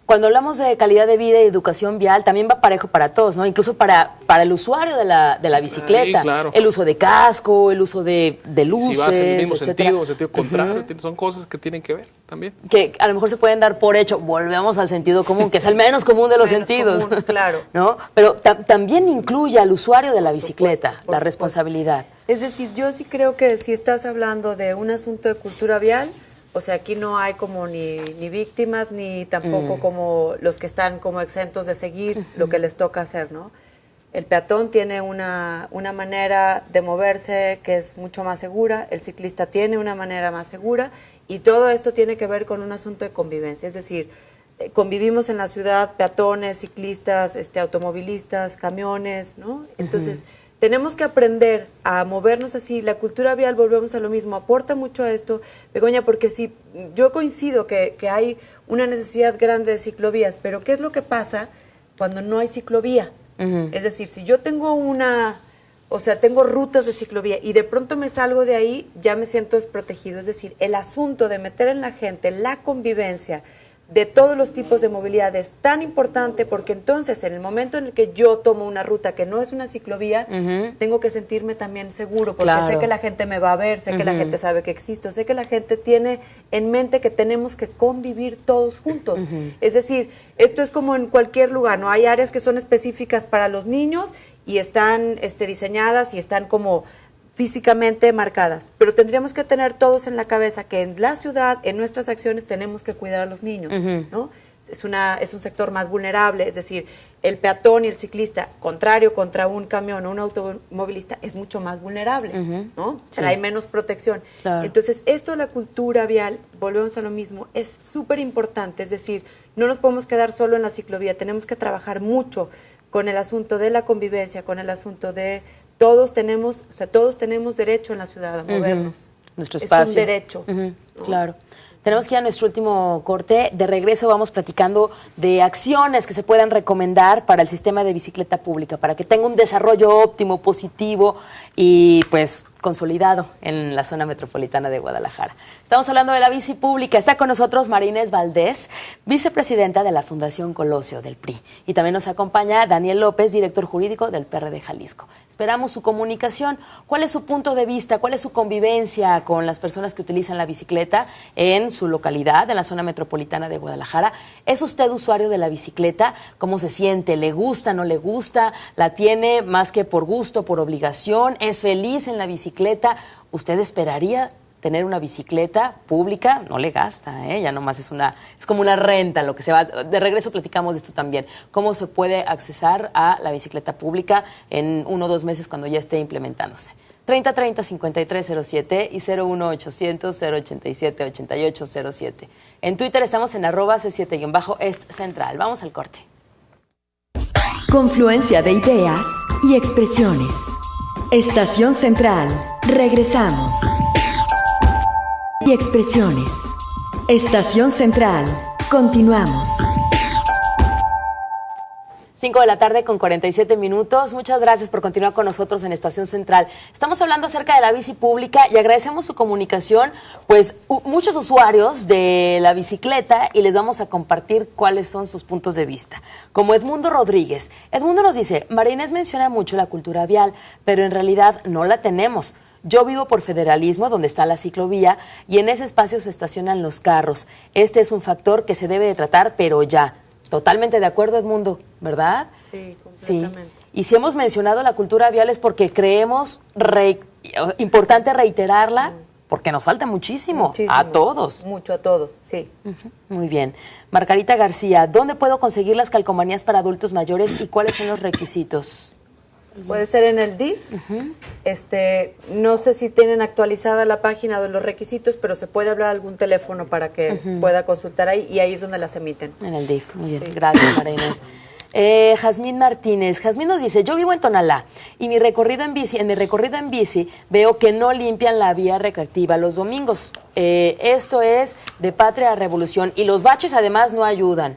Cuando hablamos de calidad de vida y educación vial, también va parejo para todos, ¿no? Incluso para el usuario de la bicicleta. Sí, claro. El uso de casco, el uso de luces,
si vas en el mismo sentido contrario, son cosas que tienen que ver. también.
Que a lo mejor se pueden dar por hecho, volvemos al sentido común, que es el menos común de los sentidos.
Común, claro.
¿No? Pero también incluye al usuario de la bicicleta, la responsabilidad.
Es decir, yo sí creo que si estás hablando de un asunto de cultura vial, o sea, aquí no hay como ni víctimas, ni tampoco como los que están como exentos de seguir lo que les toca hacer, ¿no? El peatón tiene una manera de moverse que es mucho más segura, el ciclista tiene una manera más segura, y todo esto tiene que ver con un asunto de convivencia, es decir, convivimos en la ciudad peatones, ciclistas, automovilistas, camiones, ¿no? Entonces, tenemos que aprender a movernos así. La cultura vial, volvemos a lo mismo, aporta mucho a esto, Begoña, porque sí, yo coincido que hay una necesidad grande de ciclovías, pero ¿qué es lo que pasa cuando no hay ciclovía? Es decir, si yo tengo tengo rutas de ciclovía y de pronto me salgo de ahí, ya me siento desprotegido. Es decir, el asunto de meter en la gente la convivencia de todos los tipos de movilidad es tan importante, porque entonces en el momento en el que yo tomo una ruta que no es una ciclovía, tengo que sentirme también seguro, porque sé que la gente me va a ver, sé que la gente sabe que existo, sé que la gente tiene en mente que tenemos que convivir todos juntos. Es decir, esto es como en cualquier lugar, ¿no? Hay áreas que son específicas para los niños y están diseñadas y están como físicamente marcadas, pero tendríamos que tener todos en la cabeza que en la ciudad, en nuestras acciones, tenemos que cuidar a los niños, ¿no? Es un sector más vulnerable, es decir, el peatón y el ciclista, contrario contra un camión o un automovilista, es mucho más vulnerable, ¿no? Sí. Hay menos protección. Claro. Entonces, esto de la cultura vial, volvemos a lo mismo, es súper importante, es decir, no nos podemos quedar solo en la ciclovía, tenemos que trabajar mucho con el asunto de la convivencia, con el asunto de todos tenemos derecho en la ciudad a movernos.
Nuestro espacio.
Es un derecho.
¿No? Claro. Tenemos que ir a nuestro último corte. De regreso vamos platicando de acciones que se puedan recomendar para el sistema de bicicleta pública, para que tenga un desarrollo óptimo, positivo y pues consolidado en la zona metropolitana de Guadalajara. Estamos hablando de la bici pública. Está con nosotros María Inés Valdés, vicepresidenta de la Fundación Colosio del PRI. Y también nos acompaña Daniel López, director jurídico del PRD Jalisco. Esperamos su comunicación. ¿Cuál es su punto de vista? ¿Cuál es su convivencia con las personas que utilizan la bicicleta en su localidad, en la zona metropolitana de Guadalajara? ¿Es usted usuario de la bicicleta? ¿Cómo se siente? ¿Le gusta, no le gusta? ¿La tiene más que por gusto, por obligación? ¿Es feliz en la bicicleta? ¿Usted esperaría tener una bicicleta pública? No le gasta, ya nomás es como una renta lo que se va. De regreso platicamos de esto también. ¿Cómo se puede accesar a la bicicleta pública en 1 o 2 meses cuando ya esté implementándose? 3030-5307 y 01800-087-8807. En Twitter estamos en @C7-Est Central. Vamos al corte.
Confluencia de ideas y expresiones. Estación Central. Regresamos. Y expresiones. Estación Central. Continuamos.
5 de la tarde con 47 minutos. Muchas gracias por continuar con nosotros en Estación Central. Estamos hablando acerca de la bici pública y agradecemos su comunicación, pues muchos usuarios de la bicicleta, y les vamos a compartir cuáles son sus puntos de vista. Como Edmundo Rodríguez. Edmundo nos dice, María Inés menciona mucho la cultura vial, pero en realidad no la tenemos. Yo vivo por Federalismo, donde está la ciclovía, y en ese espacio se estacionan los carros. Este es un factor que se debe de tratar, pero ya. Totalmente de acuerdo, Edmundo, ¿verdad?
Sí, completamente.
Sí. Y si hemos mencionado la cultura vial es porque creemos importante reiterarla, porque nos falta muchísimo, a todos.
Mucho a todos, sí.
Muy bien. Margarita García, ¿dónde puedo conseguir las calcomanías para adultos mayores y cuáles son los requisitos?
Puede ser en el DIF. No sé si tienen actualizada la página de los requisitos, pero se puede hablar algún teléfono para que pueda consultar ahí, y ahí es donde las emiten.
En el DIF, muy bien. Sí. Gracias, María Inés. Jazmín Martínez. Jazmín nos dice, yo vivo en Tonalá y en mi recorrido en bici veo que no limpian la vía recreativa los domingos. Esto es de Patria Revolución y los baches además no ayudan.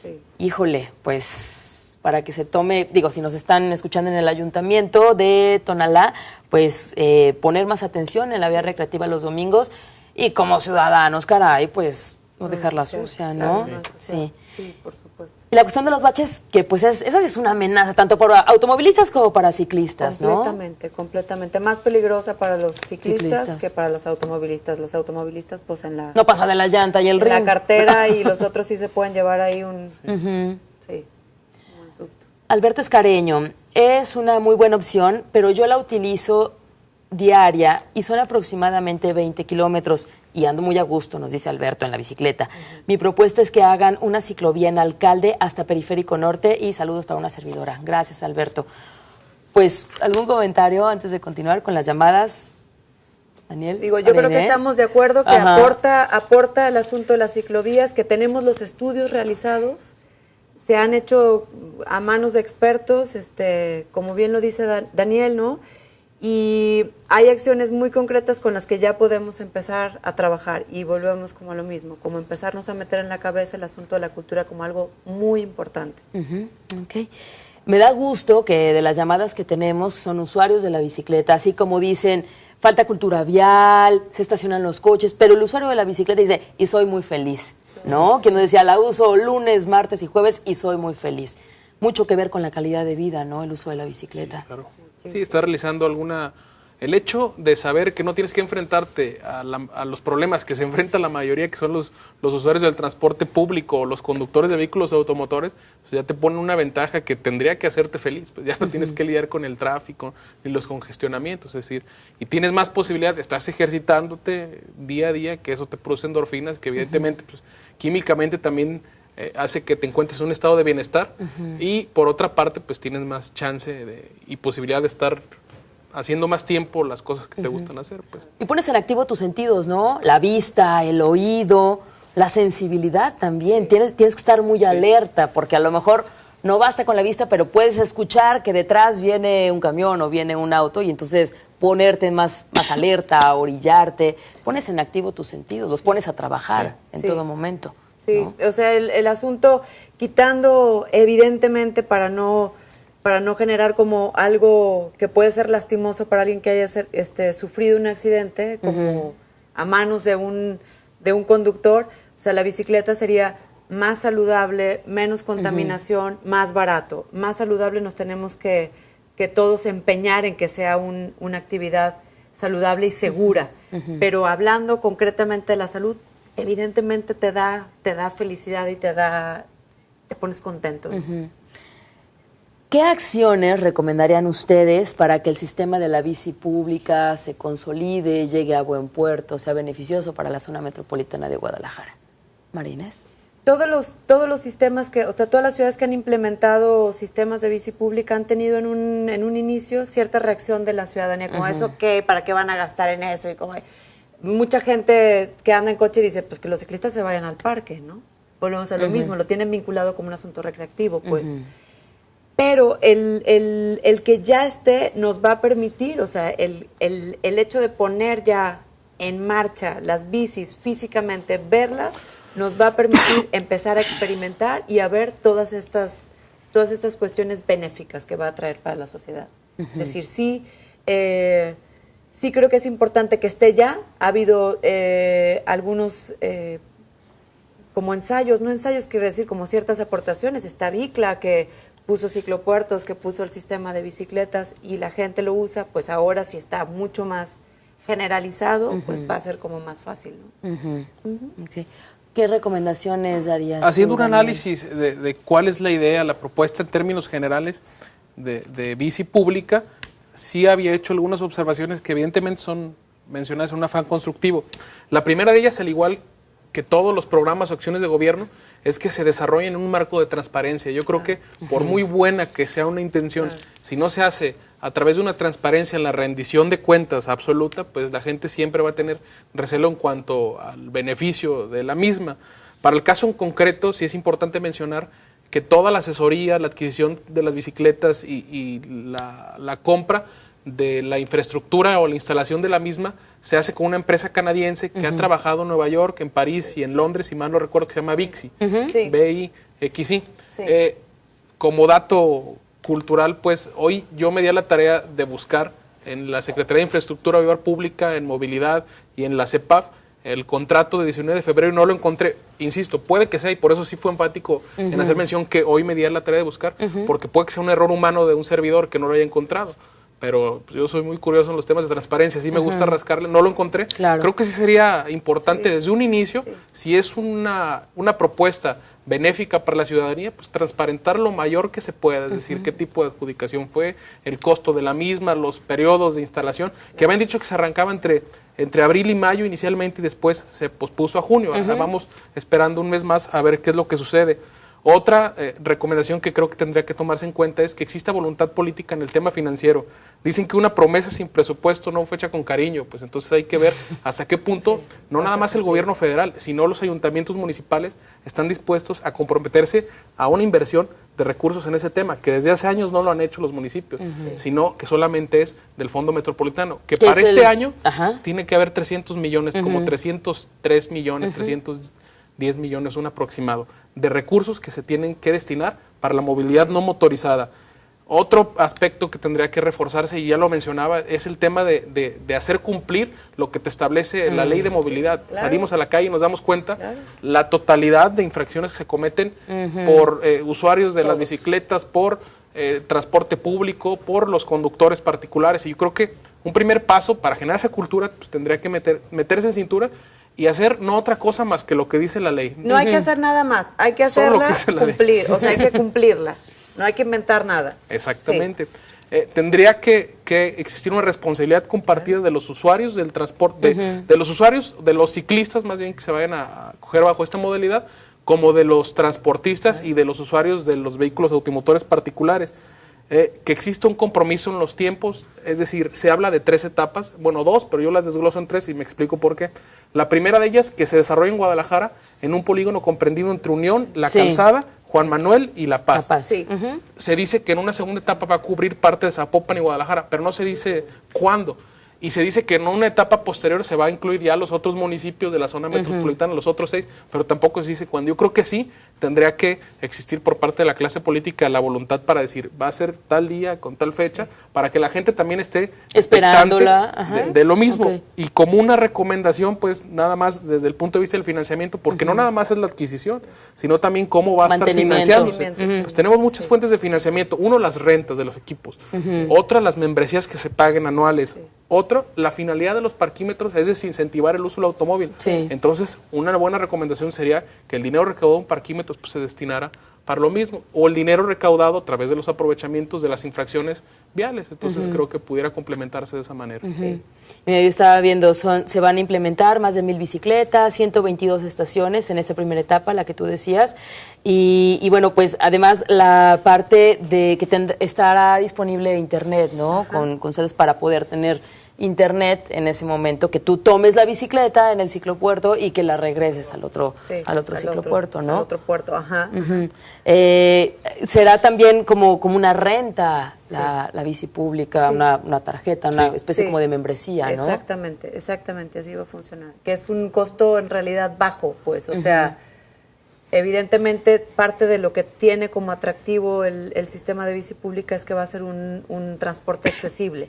Sí. Híjole, pues para que se tome, si nos están escuchando en el ayuntamiento de Tonalá, pues poner más atención en la vía recreativa los domingos y como ciudadanos, caray, pues no dejarla sucia, ¿no?
Sí, por supuesto.
Y la cuestión de los baches, que pues esa sí es una amenaza, tanto para automovilistas como para ciclistas,
completamente. Más peligrosa para los ciclistas que para los automovilistas. Los automovilistas, pues en la...
No pasa de la llanta y el ring.
En la cartera, y los otros sí se pueden llevar ahí un... Sí, un susto.
Alberto Escareño, es una muy buena opción, pero yo la utilizo diaria y son aproximadamente 20 kilómetros. Y ando muy a gusto, nos dice Alberto, en la bicicleta. Mi propuesta es que hagan una ciclovía en Alcalde hasta Periférico Norte, y saludos para una servidora. Gracias, Alberto. Pues, ¿algún comentario antes de continuar con las llamadas? Daniel.
Digo, yo creo que estamos de acuerdo que aporta el asunto de las ciclovías, que tenemos los estudios realizados, se han hecho a manos de expertos, como bien lo dice Daniel, ¿no? Y hay acciones muy concretas con las que ya podemos empezar a trabajar, y volvemos como a lo mismo, como empezarnos a meter en la cabeza el asunto de la cultura como algo muy importante.
Okay. Me da gusto que de las llamadas que tenemos son usuarios de la bicicleta, así como dicen, falta cultura vial, se estacionan los coches, pero el usuario de la bicicleta dice, y soy muy feliz, ¿no? Quien nos decía, la uso lunes, martes y jueves y soy muy feliz. Mucho que ver con la calidad de vida, ¿no? El uso de la bicicleta.
Sí, claro. Sí, está realizando el hecho de saber que no tienes que enfrentarte a los problemas que se enfrenta la mayoría, que son los usuarios del transporte público o los conductores de vehículos automotores, pues ya te pone una ventaja que tendría que hacerte feliz, pues ya no tienes que lidiar con el tráfico ni los congestionamientos, es decir, y tienes más posibilidad, estás ejercitándote día a día, que eso te produce endorfinas, que evidentemente pues, químicamente también hace que te encuentres en un estado de bienestar, y por otra parte pues tienes más chance y posibilidad de estar haciendo más tiempo las cosas que te gustan hacer. Pues.
Y pones en activo tus sentidos, ¿no? La vista, el oído, la sensibilidad también. Tienes que estar muy alerta, porque a lo mejor no basta con la vista, pero puedes escuchar que detrás viene un camión o viene un auto, y entonces ponerte más alerta, orillarte. Pones en activo tus sentidos, los pones a trabajar en todo momento.
Sí,
¿no?
O sea, el asunto, quitando evidentemente para no generar como algo que puede ser lastimoso para alguien que haya sufrido un accidente, como a manos de un conductor, o sea, la bicicleta sería más saludable, menos contaminación, más barato. Más saludable nos tenemos que todos empeñar en que sea una actividad saludable y segura, pero hablando concretamente de la salud, evidentemente te da felicidad y te pones contento.
¿Qué acciones recomendarían ustedes para que el sistema de la bici pública se consolide, llegue a buen puerto, sea beneficioso para la zona metropolitana de Guadalajara? María Inés.
Todos los sistemas todas las ciudades que han implementado sistemas de bici pública han tenido en un inicio cierta reacción de la ciudadanía, como eso, ¿qué? ¿Para qué van a gastar en eso? Y como mucha gente que anda en coche dice, pues que los ciclistas se vayan al parque, ¿no? Volvemos a lo mismo, lo tienen vinculado como un asunto recreativo, pues. Pero el que ya esté nos va a permitir, o sea, el hecho de poner ya en marcha las bicis físicamente, verlas, nos va a permitir empezar a experimentar y a ver todas estas cuestiones benéficas que va a traer para la sociedad. Es decir, sí creo que es importante que esté ya. Ha habido algunos como ensayos, no ensayos, quiero decir, como ciertas aportaciones. Está Bicla, que puso ciclopuertos, que puso el sistema de bicicletas y la gente lo usa, pues ahora si está mucho más generalizado, pues va a ser como más fácil, ¿no?
Okay. ¿Qué recomendaciones darías?
Haciendo un análisis de cuál es la idea, la propuesta en términos generales de bici pública, sí había hecho algunas observaciones que evidentemente son mencionadas en un afán constructivo. La primera de ellas, al igual que todos los programas o acciones de gobierno, es que se desarrollen en un marco de transparencia. Yo creo que por muy buena que sea una intención, si no se hace a través de una transparencia en la rendición de cuentas absoluta, pues la gente siempre va a tener recelo en cuanto al beneficio de la misma. Para el caso en concreto, sí es importante mencionar que toda la asesoría, la adquisición de las bicicletas y la compra de la infraestructura o la instalación de la misma se hace con una empresa canadiense que ha trabajado en Nueva York, en París y en Londres, si mal no recuerdo, que se llama Bixi, BIXI. Sí. Como dato cultural, pues hoy yo me di a la tarea de buscar en la Secretaría de Infraestructura Vial Pública, en Movilidad y en la CEPAF el contrato de 19 de febrero y no lo encontré. Insisto, puede que sea, y por eso sí fue enfático en hacer mención que hoy me di a la tarea de buscar, porque puede que sea un error humano de un servidor que no lo haya encontrado. Pero yo soy muy curioso en los temas de transparencia, sí me gusta rascarle, no lo encontré.
Claro.
Creo que sí sería importante desde un inicio, si es una propuesta benéfica para la ciudadanía, pues transparentar lo mayor que se pueda, es decir, qué tipo de adjudicación fue, el costo de la misma, los periodos de instalación, que habían dicho que se arrancaba entre abril y mayo inicialmente y después se pospuso a junio. Vamos esperando un mes más a ver qué es lo que sucede. Otra recomendación que creo que tendría que tomarse en cuenta es que exista voluntad política en el tema financiero. Dicen que una promesa sin presupuesto no fue hecha con cariño, pues entonces hay que ver hasta qué punto, no nada más el gobierno federal, sino los ayuntamientos municipales están dispuestos a comprometerse a una inversión de recursos en ese tema, que desde hace años no lo han hecho los municipios, sino que solamente es del Fondo Metropolitano, que para este año tiene que haber 300 millones, como 303 millones, 310 millones, un aproximado, de recursos que se tienen que destinar para la movilidad no motorizada. Otro aspecto que tendría que reforzarse, y ya lo mencionaba, es el tema de hacer cumplir lo que te establece la ley de movilidad. Claro. Salimos a la calle y nos damos cuenta la totalidad de infracciones que se cometen por usuarios de las bicicletas, por transporte público, por los conductores particulares. Y yo creo que un primer paso para generar esa cultura pues, tendría que meterse en cintura y hacer no otra cosa más que lo que dice la ley.
No hay que hacer nada más, hay que hacerla cumplir, o sea, hay que cumplirla, no hay que inventar nada.
Exactamente. Sí. Tendría que existir una responsabilidad compartida de los usuarios del transporte, de los usuarios, de los ciclistas más bien que se vayan a coger bajo esta modalidad, como de los transportistas y de los usuarios de los vehículos automotores particulares. Que exista un compromiso en los tiempos, es decir, se habla de 3 etapas, bueno 2, pero yo las desgloso en 3 y me explico por qué. La primera de ellas, que se desarrolla en Guadalajara, en un polígono comprendido entre Unión, La Calzada, Juan Manuel y La Paz.
Sí.
Se dice que en una segunda etapa va a cubrir parte de Zapopan y Guadalajara, pero no se dice cuándo. Y se dice que en una etapa posterior se va a incluir ya los otros municipios de la zona metropolitana, los otros 6, pero tampoco se dice cuándo. Yo creo que sí tendría que existir por parte de la clase política la voluntad para decir, va a ser tal día, con tal fecha, para que la gente también esté
esperándola
de lo mismo. Y como una recomendación, pues nada más desde el punto de vista del financiamiento, porque no nada más es la adquisición, sino también cómo va a estar financiándose. Pues tenemos muchas fuentes de financiamiento. Uno, las rentas de los equipos. Otra, las membresías que se paguen anuales. Otro, la finalidad de los parquímetros es desincentivar el uso del automóvil. Entonces, una buena recomendación sería que el dinero recaudado en parquímetros pues, se destinara para lo mismo, o el dinero recaudado a través de los aprovechamientos de las infracciones viales. Entonces, creo que pudiera complementarse de esa manera.
Yo estaba viendo, se van a implementar más de 1000 bicicletas, 122 estaciones en esta primera etapa, la que tú decías, y bueno, pues además la parte de que estará disponible internet, ¿no? Con sedes para poder tener internet en ese momento, que tú tomes la bicicleta en el ciclopuerto y que la regreses al otro ciclopuerto, ¿no?
Al otro puerto,
será también como una renta la bici pública, una tarjeta, una especie como de membresía, ¿no?
Exactamente, así va a funcionar. Que es un costo en realidad bajo, pues, o sea, evidentemente parte de lo que tiene como atractivo el sistema de bici pública es que va a ser un transporte accesible.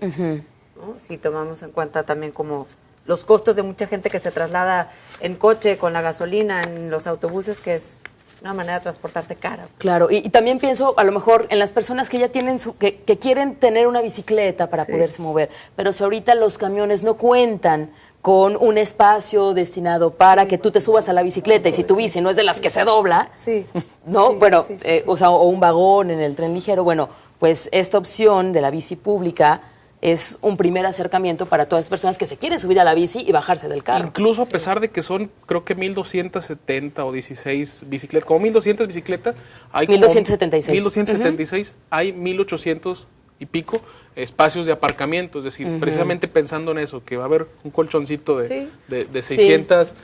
¿No? Si tomamos en cuenta también como los costos de mucha gente que se traslada en coche, con la gasolina, en los autobuses, que es una manera de transportarte cara.
Claro, y también pienso a lo mejor en las personas que ya tienen que quieren tener una bicicleta para poderse mover, pero si ahorita los camiones no cuentan con un espacio destinado para que tú te subas a la bicicleta, y si tu bici no es de las que se dobla, ¿no? Bueno, o sea, o un vagón en el tren ligero, bueno, pues esta opción de la bici pública es un primer acercamiento para todas las personas que se quieren subir a la bici y bajarse del carro.
Incluso a pesar de que son, creo que 1,270 o 16 bicicletas, como 1,200 bicicletas, hay
1,276.
1,276, hay 1,800 y pico espacios de aparcamiento, es decir, precisamente pensando en eso, que va a haber un colchoncito de 600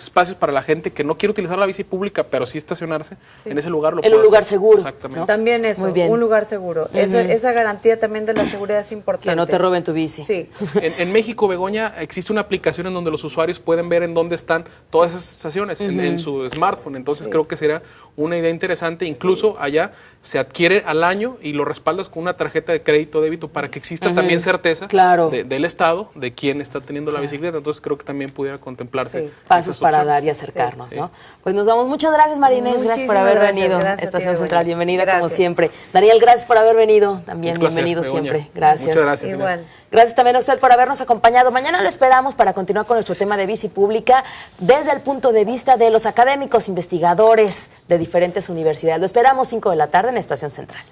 espacios para la gente que no quiere utilizar la bici pública, pero sí estacionarse en ese lugar.
En un lugar seguro.
Exactamente.
¿No? También eso, un lugar seguro. Esa garantía también de la seguridad es importante.
Que no te roben tu bici.
Sí.
En México, Begoña, existe una aplicación en donde los usuarios pueden ver en dónde están todas esas estaciones en su smartphone. Entonces creo que será una idea interesante. Incluso allá se adquiere al año y lo respaldas con una tarjeta de crédito o débito para que exista también certeza del Estado de quién está teniendo la bicicleta. Entonces creo que también pudiera contemplarse
pasos para dar y acercarnos, ¿no? Pues nos vamos. Muchas gracias, María Inés. Gracias por haber venido a Estación Central. Bienvenida como siempre. Daniel, gracias por haber venido. También bienvenido siempre. Gracias.
Muchas gracias.
Igual.
Gracias también a usted por habernos acompañado. Mañana lo esperamos para continuar con nuestro tema de bici pública desde el punto de vista de los académicos, investigadores de diferentes universidades. Lo esperamos 5 de la tarde en Estación Central.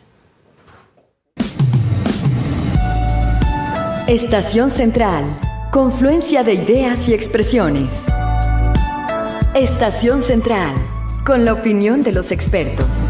Estación Central. Confluencia de ideas y expresiones. Estación Central. Con la opinión de los expertos.